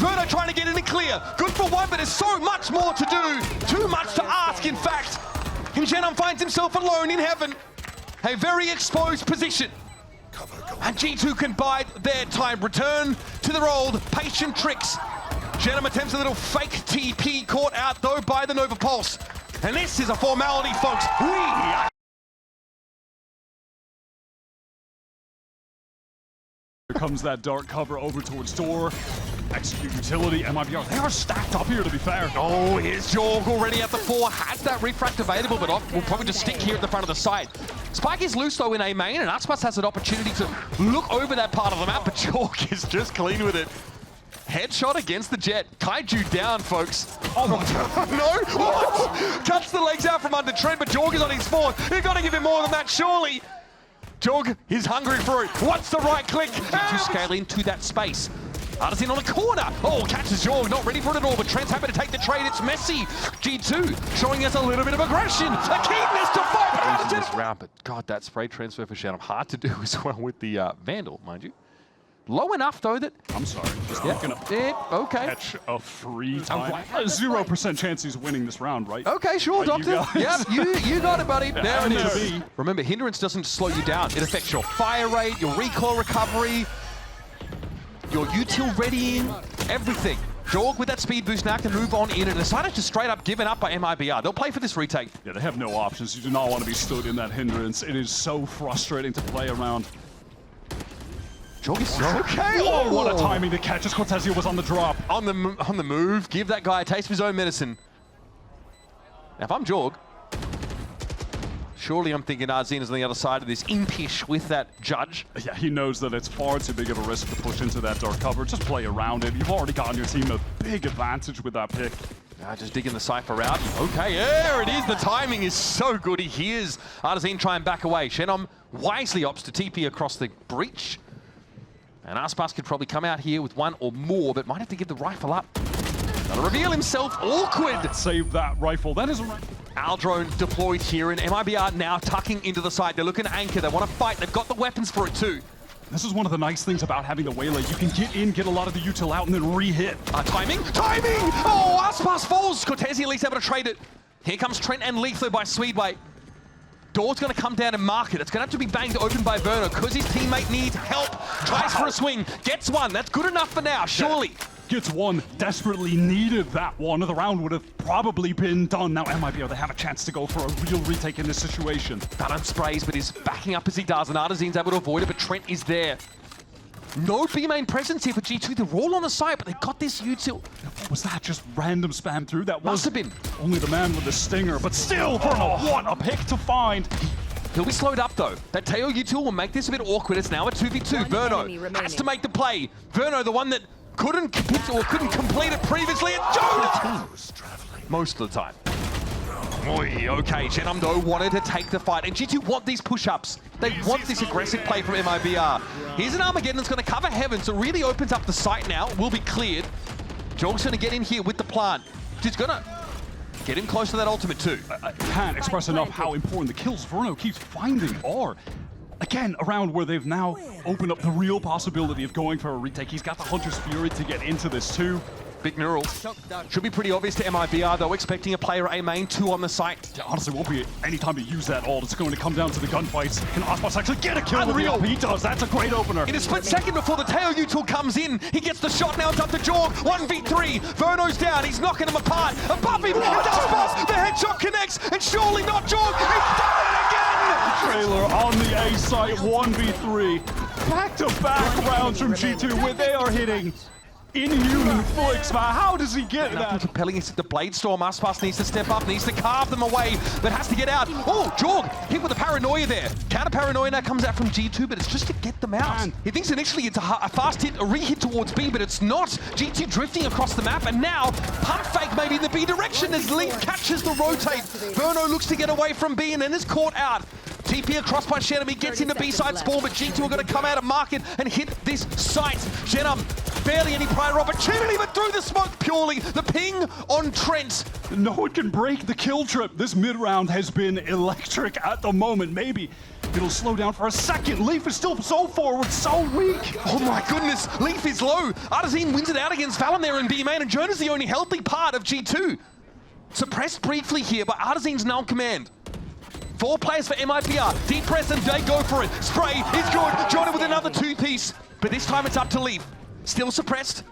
Speaker 2: Verno trying to get in and clear. Good for one, but there's so much more to do. Too much to ask, in fact. And xenom finds himself alone in heaven. A very exposed position. And G2 can bide their time. Return to their old patient tricks. xenom attempts a little fake TP, caught out though by the Nova Pulse. And this is a formality, folks.
Speaker 1: Here comes that dark cover over towards door. Execute utility, MIBR. They are stacked up here, to be fair.
Speaker 2: Oh, here's Jorg already at the 4. Has that refract available, but will probably just stick here at the front of the site. Spike is loose, though, in A main, and Aspas has an opportunity to look over that part of the map, but Jorg is just clean with it. Headshot against the Jet. Kaiju down, folks. Oh, my God. No? What? Cuts the legs out from under Trent, but Jorg is on his 4th. You've got to give him more than that, surely. Jorg is hungry for it. What's the right click? To scale into that space. Artzin on the corner. Oh, catches Jorg, not ready for it at all, but Trent's happy to take the trade. It's messy. G2 showing us a little bit of aggression. A keenness to fight. This round, but God, that spray transfer for xenom hard to do as well with the Vandal, mind you. Low enough, though, that...
Speaker 1: I'm sorry. Just
Speaker 2: Yeah.
Speaker 1: looking up.
Speaker 2: Okay.
Speaker 1: Catch a free time.
Speaker 2: right.
Speaker 1: 0% chance he's winning this round, right?
Speaker 2: Okay, sure,
Speaker 1: Right, you
Speaker 2: Doctor.
Speaker 1: guys.
Speaker 2: Yep, you got it, buddy. There it
Speaker 1: and
Speaker 2: is.
Speaker 1: there.
Speaker 2: Remember, hindrance doesn't slow you down. It affects your fire rate, your recoil recovery, your util readying, everything. Jorg with that speed boost now can move on in and decided to straight up given up by MIBR. They'll play for this retake.
Speaker 1: Yeah, they have no options. You do not want to be stood in that hindrance. It is so frustrating to play around.
Speaker 2: Jorg is okay.
Speaker 1: Oh, what a timing to catch as Cortezia was on the drop.
Speaker 2: On the move. Give that guy a taste of his own medicine. Now, if I'm Jorg, surely I'm thinking artzin is on the other side of this impish with that judge.
Speaker 1: Yeah, he knows that it's far too big of a risk to push into that dark cover. Just play around it. You've already gotten your team a big advantage with that pick.
Speaker 2: Just digging the Cypher out. Okay, there it is. The timing is so good. He hears artzin try and back away. xenom wisely opts to TP across the breach. And aspas could probably come out here with one or more, but might have to give the rifle up. Gotta reveal himself. Awkward.
Speaker 1: Save that rifle. That is a rifle.
Speaker 2: Aldrone deployed here, and MIBR now tucking into the side. They're looking to anchor. They want to fight. They've got the weapons for it too.
Speaker 1: This is one of the nice things about having the waylay. You can get in, get a lot of the util out, and then re-hit.
Speaker 2: Timing! Timing! Oh, aspas falls. Cortezia at least able to trade it. Here comes Trent and Lethal by Speedway. Door's going to come down and mark it. It's going to have to be banged open by Verno because his teammate needs help. Tries for a swing. Gets one. That's good enough for now, surely.
Speaker 1: Gets one. Desperately needed that one. The round would have probably been done. Now MIBR, they have a chance to go for a real retake in this situation.
Speaker 2: Valorant sprays, but is backing up as he does, and artzin's able to avoid it, but Trent is there. No B-main presence here for G2. They're all on the side, but they got this util.
Speaker 1: What was that? Just random spam through? That
Speaker 2: Must have been.
Speaker 1: only the man with the stinger, but still, Verno, what a pick to find.
Speaker 2: He'll be slowed up, though. That Teo util will make this a bit awkward. It's now a 2v2. Verno has to make the play. Verno, the one that couldn't complete it previously. And Jonah! Most of the time. Oy, okay, xenom though wanted to take the fight, and G2 want these push-ups. They want this aggressive play from MIBR. Here's an Armageddon that's going to cover heaven, so it really opens up the site now. Will be cleared. Jorg's going to get in here with the plant. He's going to get him close to that ultimate too.
Speaker 1: I can't express enough how important the kills Verno keeps finding are. Again, around where they've now opened up the real possibility of going for a retake. He's got the Hunter's Fury to get into this too.
Speaker 2: Big neural. Should be pretty obvious to MIBR, though, expecting a player A main, 2 on the site.
Speaker 1: Yeah, honestly, won't be any time to use that ult. It's going to come down to the gunfights. Can aspas actually get a kill?
Speaker 2: Unreal.
Speaker 1: He does. That's a great opener.
Speaker 2: In a split second before the Teo util comes in, he gets the shot. Now it's up to Jorg. 1v3. Verno's down. He's knocking him apart. Above him, it's aspas. The headshot connects, and surely not Jorg. He's done it again.
Speaker 1: Trailer on the A site, 1v3. Back-to-back rounds from G2 where they are hitting inhuman flicks, man. How does he get
Speaker 2: Nothing
Speaker 1: that?
Speaker 2: compelling is the Blade Storm. Aspas needs to step up, needs to carve them away, but has to get out. Oh, Jorg hit with the paranoia there. Counter paranoia now comes out from G2, but it's just to get them out.
Speaker 1: Man.
Speaker 2: He thinks initially it's a fast hit, a re-hit towards B, but it's not. G2 drifting across the map, and now pump fake maybe in the B direction as Leaf catches the rotate. Verno looks to get away from B and then is caught out. TP across by xenom. He gets into B-side spawn, but G2 are going to come out and mark it and hit this site. xenom, barely any prior opportunity, but through the smoke purely. The ping on Trent.
Speaker 1: No one can break the kill trip. This mid-round has been electric at the moment. Maybe it'll slow down for a second. Leaf is still so forward, so weak.
Speaker 2: Oh my goodness, Leaf is low. artzin wins it out against Valyn there in B-main, and Jonah's the only healthy part of G2. Suppressed briefly here, but artzin's now in command. 4 players for MIBR. Deep press and they go for it. Spray is good. Jonah with another 2-piece. But this time it's up to Leaf. Still suppressed.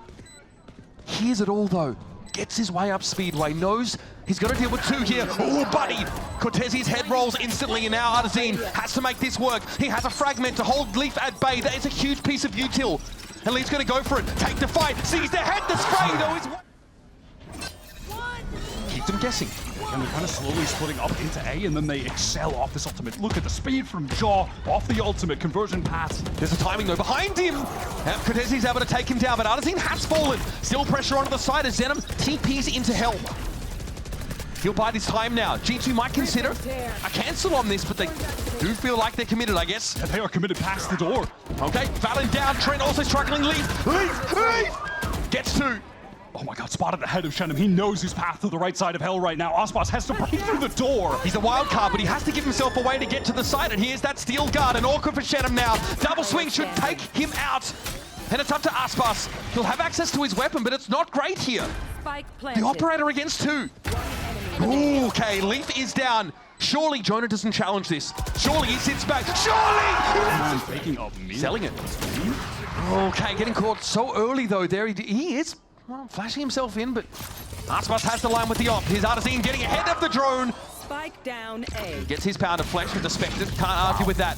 Speaker 2: Hears it all though. Gets his way up Speedway. Knows he's got to deal with 2 here. Oh, buddy. Cortezia's head rolls instantly, and now artzin has to make this work. He has a fragment to hold Leaf at bay. That is a huge piece of util. And Leaf's going to go for it. Take the fight. Sees the head. The spray though is... Keep them guessing.
Speaker 1: And they're kind of slowly splitting up into A, and then they excel off this ultimate. Look at the speed from Jaw off the ultimate conversion pass.
Speaker 2: There's a timing though behind him. Cortezia's able to take him down, but artzin has fallen. Still pressure onto the side as xenom TPs into hell. He'll bide his time now. G2 might consider a cancel on this, but they do feel like they're committed, I guess.
Speaker 1: And they are committed past the door.
Speaker 2: Okay, Valyn down. Trent also struggling. Leaf. Gets 2.
Speaker 1: Oh my god, spotted ahead of xenom. He knows his path to the right side of hell right now. aspas has to break through the door.
Speaker 2: He's a wild card, but he has to give himself a way to get to the side, and here's that steel guard. And awkward for xenom now. Double swing should take him out. And it's up to Aspas. He'll have access to his weapon, but it's not great here. The operator against 2. Ooh, okay, Leaf is down. Surely Jonah doesn't challenge this. Surely he sits back. Surely!
Speaker 1: Faking up me.
Speaker 2: Selling it. Okay, getting caught so early though. There he is. Well, flashing himself in, but Aspas has the line with the op. His artzin getting ahead of the drone.
Speaker 4: Spike down A.
Speaker 2: Gets his pound of flesh with the Spectre. Can't argue with that.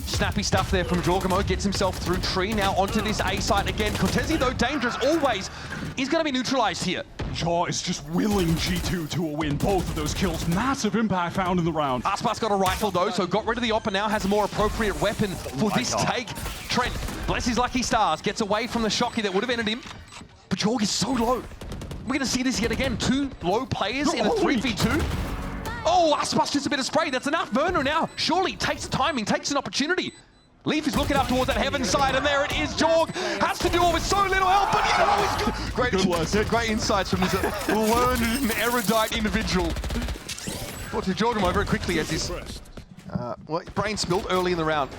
Speaker 2: Snappy stuff there from jawgemo. Gets himself through tree. Now onto this A site again. Cortezia, though dangerous always, is going to be neutralized here.
Speaker 1: Jaw is just willing G2 to a win. Both of those kills, massive impact found in the round.
Speaker 2: Aspas got a rifle though, so got rid of the op and now has a more appropriate weapon for this take. Trent, bless his lucky stars, gets away from the shocky that would have ended him. But Jorg is so low. We're going to see this yet again. 2 low players in a 3v2. Oh, Aspas just a bit of spray. That's enough. Verno now surely takes the timing, takes an opportunity. Leaf is looking up towards that heaven side, and there it is. Jorg has to do it with so little help, but you know, it's great insights from this learned and erudite individual. Brought to jawgemo very quickly as his brain spilled early in the round.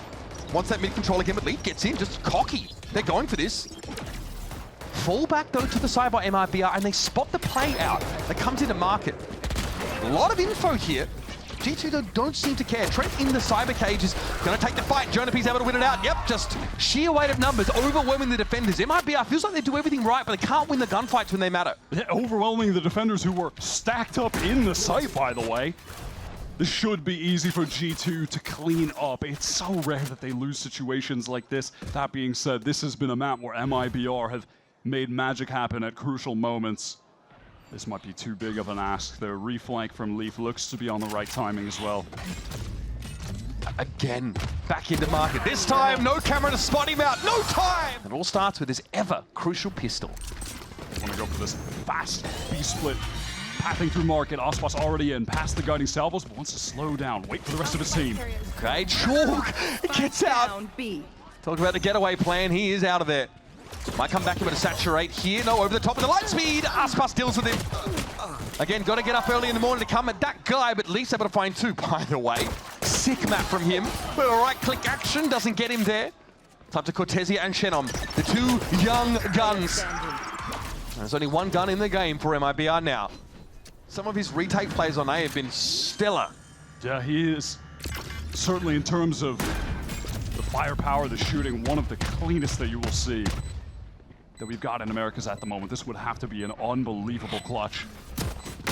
Speaker 2: Wants that mid control again, but Leaf gets in, just cocky. They're going for this. Fall back though to the side by MIBR, and they spot the play out that comes into market. A lot of info here. G2 don't seem to care. Trent in the cyber cage is going to take the fight. JonahP's able to win it out. Yep, just sheer weight of numbers, overwhelming the defenders. MIBR feels like they do everything right, but they can't win the gunfights when they matter.
Speaker 1: They're overwhelming the defenders who were stacked up in the site, by the way. This should be easy for G2 to clean up. It's so rare that they lose situations like this. That being said, this has been a map where MIBR have made magic happen at crucial moments. This might be too big of an ask. Their reflank from Leaf looks to be on the right timing as well.
Speaker 2: Again, back into market. This time, no camera to spot him out. No time! It all starts with his ever crucial pistol.
Speaker 1: They want to go for this fast B-split. Pathing through market, Aspas already in, past the guiding salvos, but wants to slow down, wait for the rest of his team.
Speaker 2: Okay, Jorg gets out. Talk about the getaway plan, he is out of there. Might come back a bit of saturate here. No, over the top of the light speed. Aspas deals with him. Again, got to get up early in the morning to come at that guy, but at least able to find 2, by the way. Sick map from him. But a right-click action doesn't get him there. It's up to Cortezia and xenom, the 2 young guns. There's only 1 gun in the game for MIBR now. Some of his retake plays on A have been stellar.
Speaker 1: Yeah, he is certainly, in terms of the firepower, the shooting, one of the cleanest that you will see that we've got in Americas at the moment. This would have to be an unbelievable clutch.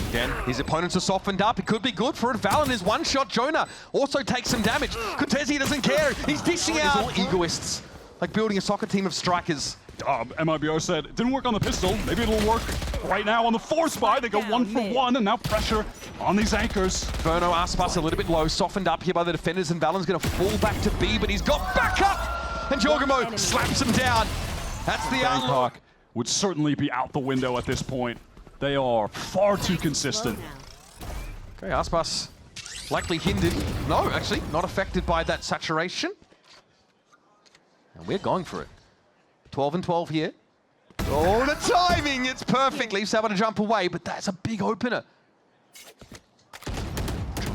Speaker 2: Again, his opponents are softened up. It could be good for it. Valyn is one-shot. Jonah also takes some damage. Cortezia doesn't care. He's dishing out. All egoists, like building a soccer team of strikers.
Speaker 1: MIBR said, it didn't work on the pistol. Maybe it'll work right now on the force buy. They go 1 for 1, and now pressure on these anchors.
Speaker 2: Verno, Aspas a little bit low, softened up here by the defenders, and Valyn's going to fall back to B, but he's got back up! And jawgemo slaps him down. That's the
Speaker 1: Bangkok would certainly be out the window at this point. They are far too consistent.
Speaker 2: Okay, Aspas likely hindered. No, actually, not affected by that saturation. And we're going for it. 12 and 12 here. Oh, the timing! It's perfect. Leaf's able to jump away, but that's a big opener.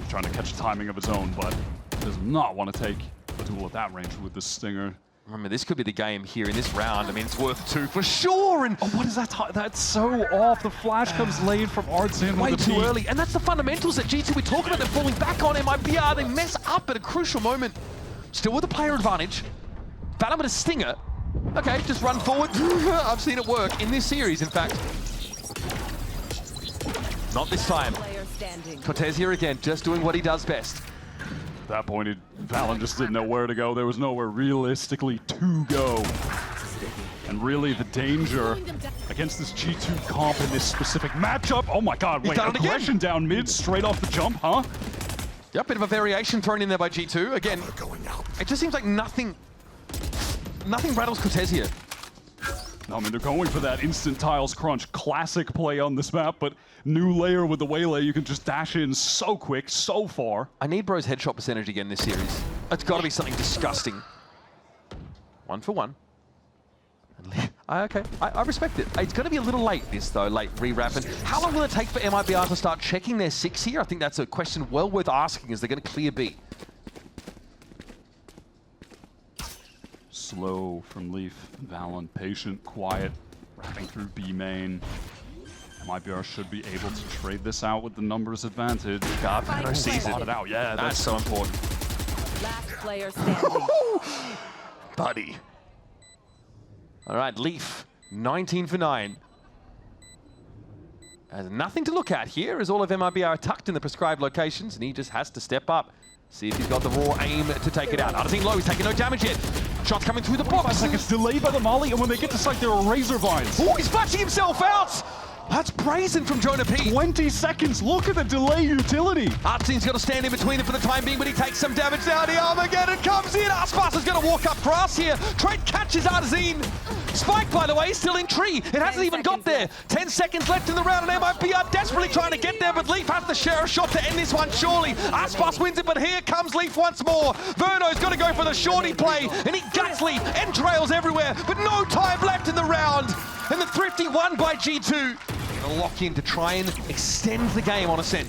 Speaker 1: Trying to catch the timing of his own, but does not want to take a duel at that range with the Stinger.
Speaker 2: Remember, this could be the game here in this round. I mean, it's worth 2 for sure. And
Speaker 1: oh, what is that? That's so off. The flash comes late from artzin.
Speaker 2: Way too early. And that's the fundamentals that G2 we talk about. They're falling back on MIBR. They mess up at a crucial moment. Still with a player advantage. Valyn with a Stinger. Okay, just run forward. I've seen it work in this series, in fact. Not this time. Cortezia again, just doing what he does best.
Speaker 1: At that point, Valyn just didn't know where to go. There was nowhere realistically to go. And really, the danger against this G2 comp in this specific matchup. Oh my god, wait, aggression down mid, straight off the jump, huh?
Speaker 2: Yep, bit of a variation thrown in there by G2. Again, it just seems like nothing rattles Cortezia.
Speaker 1: I mean, they're going for that instant tiles crunch. Classic play on this map, but new layer with the waylay. You can just dash in so quick, so far.
Speaker 2: I need bro's headshot percentage again this series. It's got to be something disgusting. 1 for 1. Okay, I respect it. It's going to be a little late, this, though, late re-wrapping. How long will it take for MIBR to start checking their 6 here? I think that's a question well worth asking. Is they're going to clear B?
Speaker 1: slow from Leaf. Valyn, patient, quiet, wrapping through B main. MIBR should be able to trade this out with the numbers advantage. God,
Speaker 2: Verno sees
Speaker 1: it out. Yeah,
Speaker 2: That's so important.
Speaker 4: Last player standing.
Speaker 2: Buddy. All right, Leaf, 19 for 9. There's nothing to look at here as all of MIBR are tucked in the prescribed locations, and he just has to step up. See if he's got the raw aim to take it out. artzin low, he's taking no damage yet. Shots coming through the box.
Speaker 1: 5 seconds delayed by the molly, and when they get to sight, there are razor vines.
Speaker 2: Oh, he's flashing himself out! That's brazen from JonahP.
Speaker 1: 20 seconds, look at the delay utility.
Speaker 2: Artzin's got to stand in between them for the time being, but he takes some damage down. The Armageddon comes in. Aspas is going to walk up grass here. Trent catches artzin. Spike, by the way, is still in tree. It hasn't even got there. 10 seconds left in the round, and MIBR desperately trying to get there, but Leaf has to share a shot to end this one, surely. Aspas wins it, but here comes Leaf once more. Verno's got to go for the shorty play, and he guts Leaf, entrails everywhere, but no time left in the round. And the Thrifty won by G2. Gonna lock in to try and extend the game on Ascent.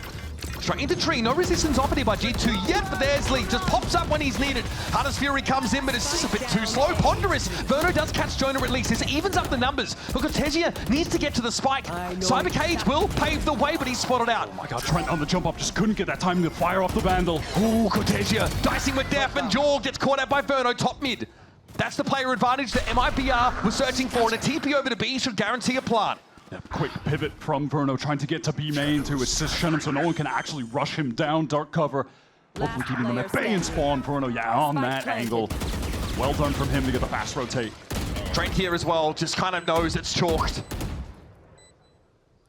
Speaker 2: Straight into tree, no resistance offered here by G2 yet, but there's Leaf, just pops up when he's needed. Hunter's Fury comes in, but it's just a bit too slow. Ponderous. Verno does catch Jonah at least. This evens up the numbers, but cortezia needs to get to the spike. Cyber Cage will pave the way, but he's spotted out.
Speaker 1: Oh my god, Trent on the jump up just couldn't get that time to fire off the Vandal.
Speaker 2: Ooh, cortezia dicing with death, and Jorg gets caught out by Verno, top mid. That's the player advantage that MIBR was searching for, and a TP over to B should guarantee a plant.
Speaker 1: Yeah, quick pivot from Verno, trying to get to B main to assist xenom so no one can actually rush him down. Dark cover, hopefully keeping them at bay and spawn. Verno, yeah, on that angle. Well done from him to get the fast rotate.
Speaker 2: Trent here as well, just kind of knows it's chalked.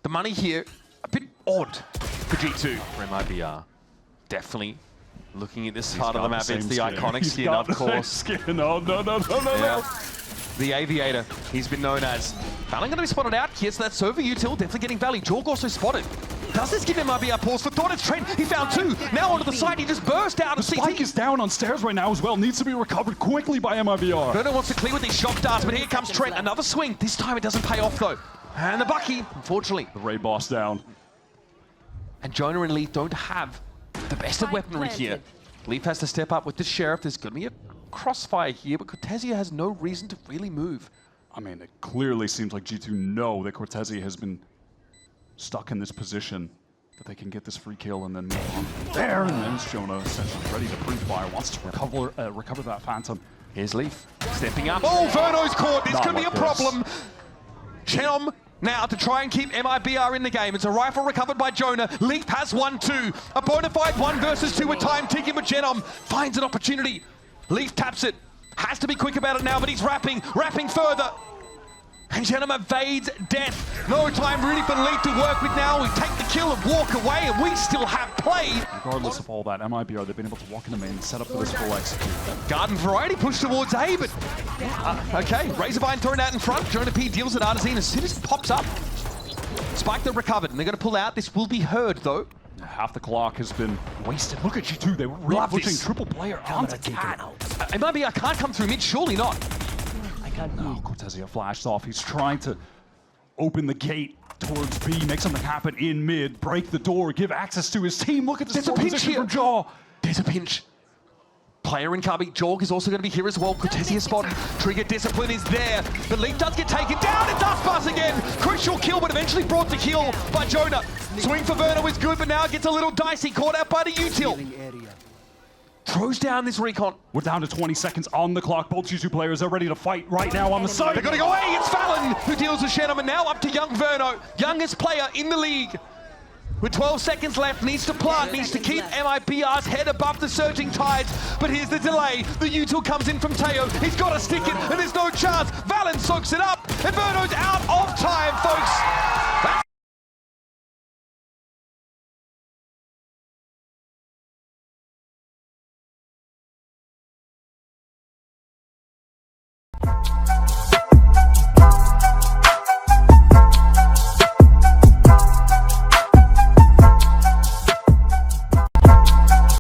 Speaker 2: The money here, a bit odd for G2. For MIBR, definitely looking at this part of the map. It's the iconic skin, of course.
Speaker 1: Skin. Oh, no.
Speaker 2: The Aviator, he's been known as. Valyn going to be spotted out here, so that's over util, definitely getting Valley. Jorg also spotted. Does this give MIBR pause for thought? It's Trent, he found two. Now onto the side, he just burst out.
Speaker 1: The spike is down on stairs right now as well, needs to be recovered quickly by MIBR.
Speaker 2: Verno wants to clear with these shock darts, but here comes Trent, another swing. This time it doesn't pay off though. And the Bucky, unfortunately.
Speaker 1: The Ray boss down.
Speaker 2: And Jonah and Leaf don't have the best of weaponry here. Leaf has to step up with the Sheriff. There's going to be a crossfire here, but cortezia has no reason to really move.
Speaker 1: I mean, it clearly seems like G2 know that cortezia has been stuck in this position, that they can get this free kill and then move on there. And then Jonah essentially ready to pre-fire, wants to recover that Phantom.
Speaker 2: Here's Leaf stepping up. Oh, Verno's caught. This could be a problem. xenom now to try and keep MIBR in the game. It's a rifle recovered by Jonah. Leaf has 1-2. A bona fide 1 versus 2 with time ticking, but xenom finds an opportunity. Leaf taps it. Has to be quick about it now, but he's wrapping further. And xenom evades death. No time really for Leaf to work with now. We take the kill and walk away, and we still have play.
Speaker 1: Regardless of all that, MIBR, they've been able to walk in the main, set up for this full execute.
Speaker 2: Garden Variety pushed towards A, but okay. Razorvine thrown out in front. JonahP deals with artzin as soon as it pops up. Spike they're recovered, and they're going to pull out. This will be heard, though.
Speaker 1: Half the clock has been wasted. Look at G2, they were really pushing triple player onto Cat.
Speaker 2: MIBR can't come through mid, surely not.
Speaker 1: No, cortezia flashed off. He's trying to open the gate towards B, make something happen in mid, break the door, give access to his team. Look at this position from Jaw.
Speaker 2: There's a pinch. Player in cubby. Jorg is also going to be here as well. Cortezia spotted. Trigger discipline is there. The Leaf does get taken down. It does pass again. Crucial kill, but eventually brought to kill by Jonah. Swing for Verno is good, but now it gets a little dicey. Caught out by the util. Throws down this recon.
Speaker 1: We're down to 20 seconds on the clock. Both G2 players are ready to fight right now on the side.
Speaker 2: They're going to go away. It's Valyn who deals with xenom, and now up to young Verno. Youngest player in the league. With 12 seconds left, needs to plant, needs to keep MIBR's head above the surging tides. But here's the delay. The util comes in from Teo. He's got to stick it, and there's no chance. Valyn soaks it up, and Verno's out of time, folks.